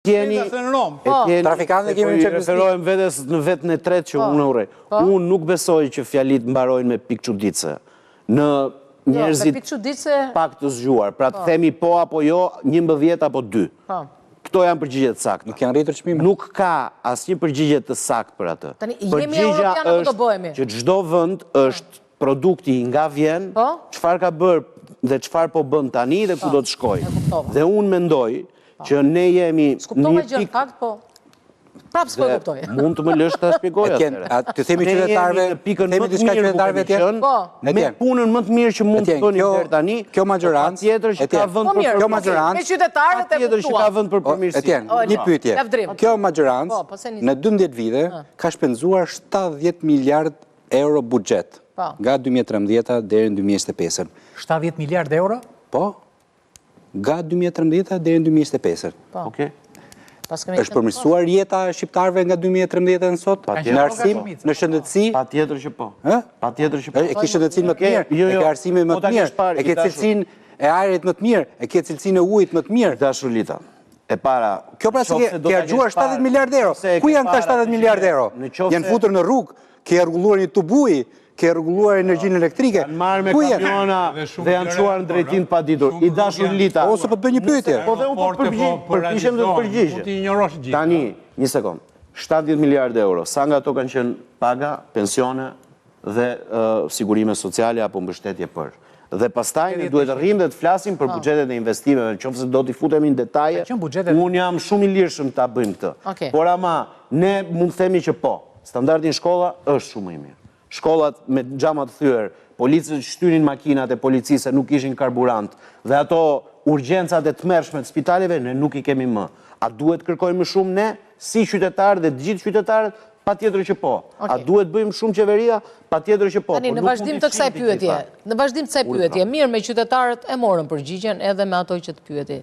Trafikantët kemi në qeverisë. Referohem vetes në vetën e tretë që unë urrej. Unë nuk besoj që fjalit mbarojnë me pikë çuditse. Në njerëzit pak të zgjuar. Pra të themi po apo jo, 11 apo 2. Këto janë përgjigjet sakta. Nuk janë rritur çmimet. Nuk ka asnjë përgjigje të saktë për atë. Përgjigja është që çdo vend është produkti nga vjen, çfarë ka bërë dhe çfarë po bën tani dhe ku do të shkojë. Dhe unë mendoj që ne jemi një pikë, po prapë s'po e kuptoj. Mund të më lësh ta shpjegoj atë. Të themi qytetarëve, themi diçka qytetarëve atje. Me punën më të mirë që mund të bëni deri tani. Kjo majorancë tjetër që ka vend për kjo majorancë. Me qytetarët e tjetër që ka vend për përmirësi. Një pyetje. Kjo majorancë në 12 vite ka shpenzuar 70 miliard euro buxhet nga 2013 deri në 2025. 70 miliard euro? Po. Nga 2013 deri në 2025. Okej. Është përmirësuar jeta e shqiptarëve nga 2013 në sot? Në arsim, në shëndetësi? Patjetër që po. Patjetër që po. E ke shëndetësinë më të mirë, e ke arsimin më të mirë, e ke cilësinë e ajrit më të mirë, e ke cilësinë e ujit më të mirë. Dashur Lita. E para. Kjo pra se ke harxuar 70 miliard euro. Ku janë këta 70 miliard euro? Janë futur në rrugë, ke rregulluar një tubuj, ke rregulluar energjinë elektrike. Janë marrë me kamiona dhe janë çuar në drejtim pa ditur. I dashur Lita. Ose po të bëj një pyetje. Po dhe unë përpiqem të përgjigj. Tani, një sekond. 70 miliard euro, sa nga ato kanë qenë paga, pensione dhe sigurime sociale apo mbështetje për. Dhe pastaj ne duhet të rrim dhe të flasim për buxhetet e investimeve, nëse do t'i futemi në detaje. Unë jam shumë i lirshëm ta bëjmë këtë. Por ama ne mund të themi që po, standardi në shkolla është shumë i mirë. Shkollat me xhama të thyer, policët shtynin makinat e policisë nuk kishin karburant dhe ato urgjencat e tmerrshme të spitaleve ne nuk i kemi më. A duhet kërkojmë më shumë ne si qytetarë dhe të gjithë qytetarët? Patjetër që po. A duhet bëjmë shumë qeveria? Patjetër që po. Tani në vazhdim të kësaj pyetje, mirë me qytetarët e morën përgjigjen edhe me ato që të pyeti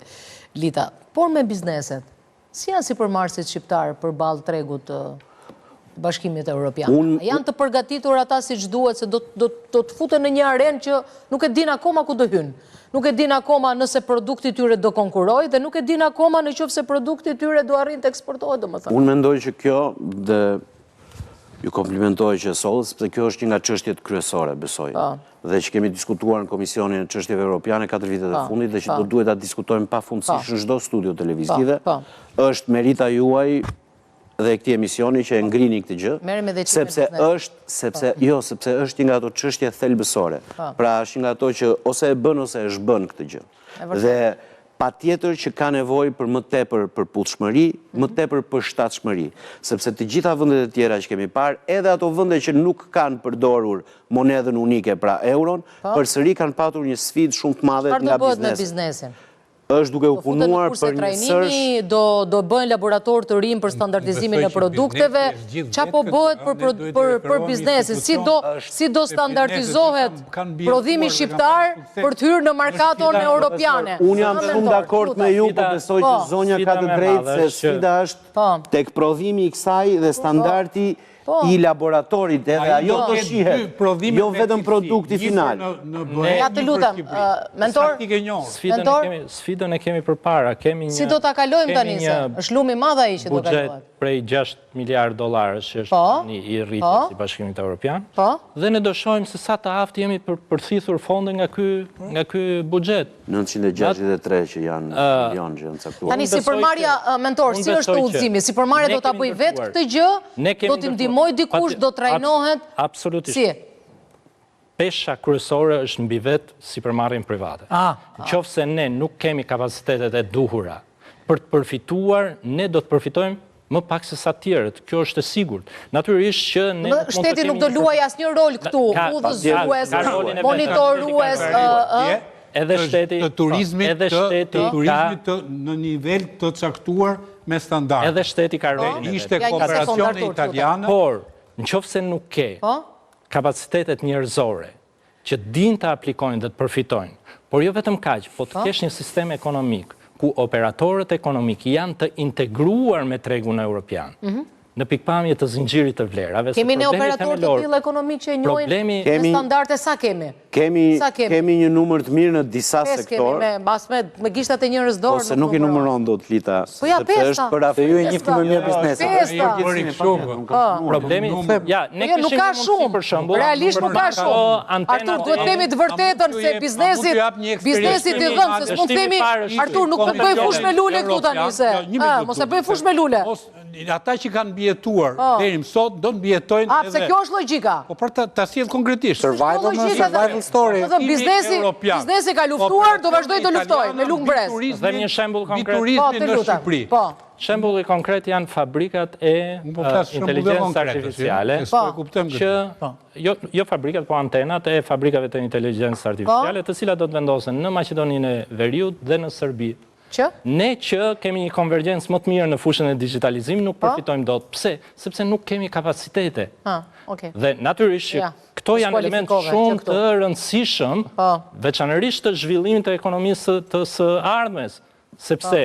Lita. Por me bizneset, si janë sipërmarrësit shqiptar përballë tregut Bashkimit Evropian? Janë të përgatitur ata siç duhet se do të futen në një arenë që nuk e din akoma ku do hynë. Nuk e din akoma nëse produkti tyre do konkurojë dhe nuk e din akoma nëse produkti tyre do arrin të eksportohet, domethënë. Unë mendoj që kjo dhe ju komplimentoj që sollët, sepse kjo është një nga çështjet kryesore, besoj. Dhe që kemi diskutuar në Komisionin e Çështjeve Evropiane 4 vitet e fundit dhe që do duhet ta diskutojmë pafundësisht në çdo studio televizive. Është merita juaj dhe këtij emisioni që e ngrini këtë gjë, sepse është një nga ato çështje thelbësore. Pra është një nga ato që ose e bën ose e zhbën këtë gjë. Dhe patjetër që ka nevojë për më tepër përputhshmëri, më tepër përshtatshmëri, sepse të gjitha vendet e tjera që kemi parë, edhe ato vende që nuk kanë përdorur monedhën unike, pra euron, përsëri kanë patur një sfidë shumë të madhe nga biznesi. Çfarë do bëhet me biznesin? Është duke u punuar për një sërsh. Do bëjnë laborator të rinj për standardizimin e produkteve. Çfarë po bëhet për biznesin? Si do standardizohet prodhimi shqiptar për të hyrë në markaton europiane? Unë jam shumë dakord me ju, por besoj që zonja ka të drejtë se sfida është tek prodhimi i kësaj dhe standardi i laboratorit edhe ajo do shihet, jo vetëm produkti final. Ja të lutem, mentor? Sfidën e kemi përpara. Si do ta kalojmë tani se është lumi i madh ai që do kalohet? Buxhet prej 6 miliard dollarësh që është tani i rritur si Bashkimit Evropian. Dhe ne do shohim se sa të aftë jemi për përthithur fonde nga ky buxhet. 963 që janë milion që janë caktuar. Tani sipërmarrja, mentor, si është udhëzimi? Sipërmarrja do ta bëj vetë këtë gjë? Do t'i ndihmoj dikush, do trajnohet? Absolutisht. Si? Pesha kryesore është mbi vetë sipërmarrjen private. Nëse ne nuk kemi kapacitetet e duhura për të përfituar, ne do të përfitojmë më pak se sa tjerët. Kjo është e sigurt. Natyrisht që ne shteti nuk do luajë asnjë rol këtu, udhëzues, monitorues, edhe shteti të turizmit në nivel të caktuar me standard. Edhe shteti ka rolin. Ishte kooperacione italiane. Por, nëse nuk ke kapacitetet njerëzore që din të aplikojnë dhe të përfitojnë, por jo vetëm kaq, po të kesh një sistem ekonomik ku operatorët ekonomik janë të integruar me tregun evropian. në pikpamje të zinxhirit të vlerave. Kemi ne operator të tillë ekonomik që njohin me standarde, sa kemi? Kemi një numër të mirë në disa sektor. Me gishtat e njërës dorë. Ose nuk i numëron do të Lita. Po ja, pesta. Se ju e njifti më mirë biznesin. Problemi, nuk ka shumë, realisht nuk ka shumë. Artur, duhet temi të vërtetën se biznesit i dhëmë, se s'mund temi, Artur, nuk bëj fush me lule këtu tani se. Mos e bëj fush me lule. Ata që kanë bjetuar deri më sot, do të bjetojnë edhe... Pse kjo është logjika? Po për ta sjell konkretisht. Survival story. Biznesi ka luftuar, do vazhdoj të luftoj, me lukë brez. Dhe një shembull konkret. Turizmi në Shqipëri. Shembulli konkret janë fabrikat e inteligjencës artificiale, që jo fabrikat, po antenat e fabrikave të inteligjencës artificiale, të cilat do të vendosen në Maqedoninë e Veriut dhe në Serbi. Ne që kemi një konvergjencë më të mirë në fushën e digitalizimit nuk përfitojmë dot. Pse? Sepse nuk kemi kapacitete. Dhe natyrisht që këto janë element shumë të rëndësishëm, veçanërisht të zhvillimit të ekonomisë të së ardhmes, sepse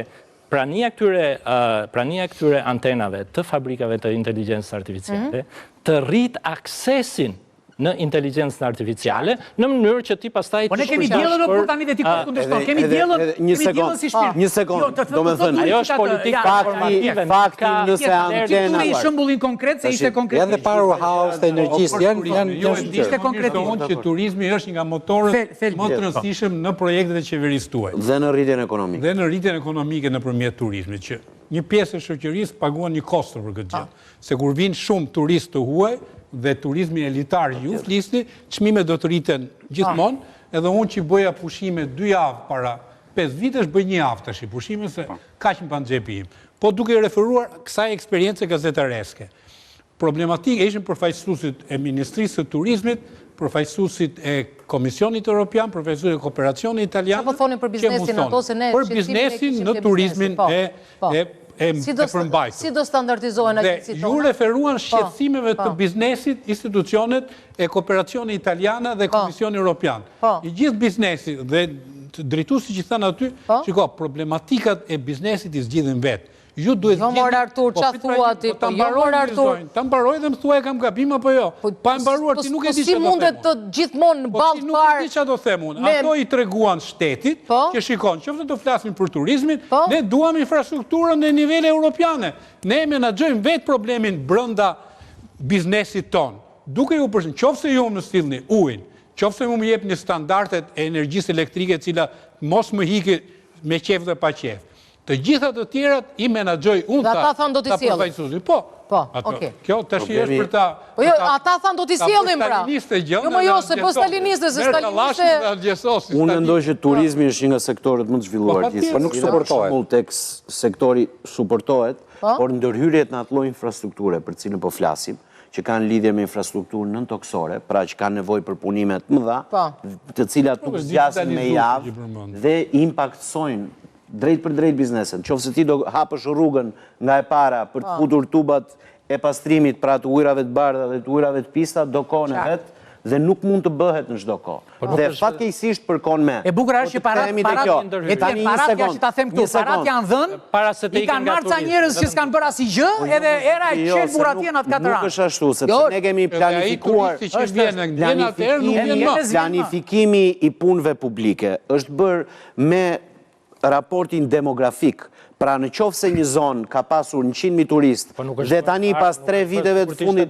prania këtyre antenave të fabrikave të inteligjencës artificiale të rrit aksesin në inteligjencën artificiale, në mënyrë që ti pastaj... Po ne kemi djellën në kur tani dhe ti kundërshton. Kemi djellën si shpirt. Një sekund, do me thënë. Ajo është politikë informative. Fakti nëse antena... Një shembullin konkret, se ishte konkret. Janë dhe powerhouse të energjisë, janë ishte konkret. Që turizmi është nga motorët më të rëndësishëm në projektet e qeverisë tuaj. Dhe në rritjen ekonomike. Dhe në rritjen ekonomike nëpërmjet turizmit, që një pjesë e shoqërisë paguan një kostër për këtë gjë. Se kur vinë shumë turistë të huaj dhe turizmi elitar ju flisni, çmimet do të rriten gjithmonë, edhe unë që bëja pushime 2 javë para 5 vitesh, bëj 1 javë tash pushime se kaq më pan xhepi im. Po duke referuar kësaj eksperiencë gazetareske. Problematikë ishin përfaqësuesit e Ministrisë së Turizmit, përfaqësuesit e Komisionit Evropian, përfaqësuesit e Kooperacionit Italian. Çfarë thonin për biznesin ato se ne për biznesin në turizmin e përmbajtur. Si do standardizohen agencitë tona? Ju referuan shqetësimeve të biznesit, institucionet e Kooperacionit Italiana dhe Komisioni Evropian. I gjithë biznesi dhe drejtuesi që thanë aty, shiko, problematikat e biznesit i zgjidhin vetë. Ju duhet jo mor Artur, çfarë thua ti? Po jo mor Artur. Ta mbaroj dhe më thuaj kam gabim apo jo. Pa mbaruar ti nuk e di çfarë do them. Si mundet të gjithmonë në ballë parë? Nuk e di çfarë do them unë. Ato i treguan shtetit që shikon, qoftë do flasim për turizmin, ne duam infrastrukturën në nivele europiane. Ne menaxhojmë vetë problemin brenda biznesit ton. Duke ju përshën, qoftë ju më sillni ujin, qoftë ju më jepni standardet e energjisë elektrike, e cila mos më hiqë me qef dhe pa qef. Të gjitha të tjerat i menaxhoj unë ta përfaqësuesi. Po, kjo tash është për ta... Po jo, ata thanë do t'i sjellin pra. Jo më jo, se po staliniste, se staliniste... Unë mendoj që turizmi është një nga sektorët më të zhvilluar. Po nuk suportohet. Tek sektori suportohet, por ndërhyrjet në atë lloj infrastrukture për cilën po flasim, që kanë lidhje me infrastrukturën nëntoksore, pra që kanë nevojë për punime të mëdha, të cilat nuk zgjasin me javë dhe impaktojnë drejt për drejt bizneset. Qofse ti do hapësh rrugën nga e para për të futur tubat e pastrimit pra të ujrave të bardha dhe të ujrave të pista, do kohën e vetë dhe nuk mund të bëhet në çdo kohë. Dhe fatkeqësisht për kohën me. E bukur është që parat që ta them këtu, parat janë dhënë, i kanë marrë ca njerëz që s'kanë bërë asgjë, edhe era e qel burratia në atë 4 anë. Nuk është ashtu, sepse ne kemi planifikuar, planifikimi i punëve publike është bërë me raportin demografik, pra në qoftë se një zonë ka pasur 100.000 turistë dhe tani pas 3 viteve të fundit,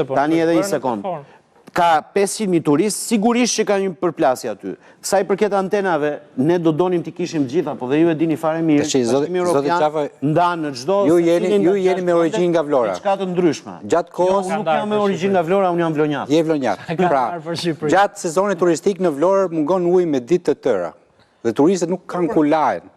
tani edhe një sekond, ka 500.000 turistë, sigurisht që ka një përplasje aty. Sa i përket antenave, ne do donim t'i kishim gjitha, po dhe ju e dini fare mirë, Bashkimi Evropian ndanë në çdo... Ju jeni me origjinë nga Vlora. Diçka të ndryshme. Gjatë kohës... Unë nuk jam me origjinë nga Vlora, unë jam vlonjat. Je vlonjat. Pra, gjatë sezonit turistik në Vlorë mungon ujë me ditë të tëra. Dhe turistët nuk kanë ku lajnë.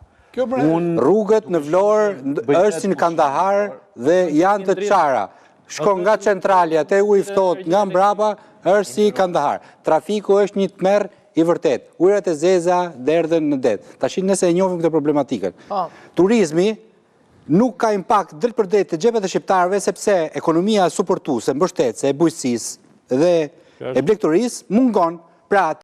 Rrugët në Vlorë është si në Kandahar dhe janë të çara. Shkon nga centrali, atë ujë ftohet nga mbrapa, është si Kandahar. Trafiku është një tmerr i vërtet. Ujërat e zeza derdhen në det. Tash nëse e njohim këtë problematikën. Turizmi nuk ka impakt drejt për drejt të xhepet e shqiptarëve sepse ekonomia suportuese, mbështetëse e bujqësisë dhe e blegturisë mungon. Pra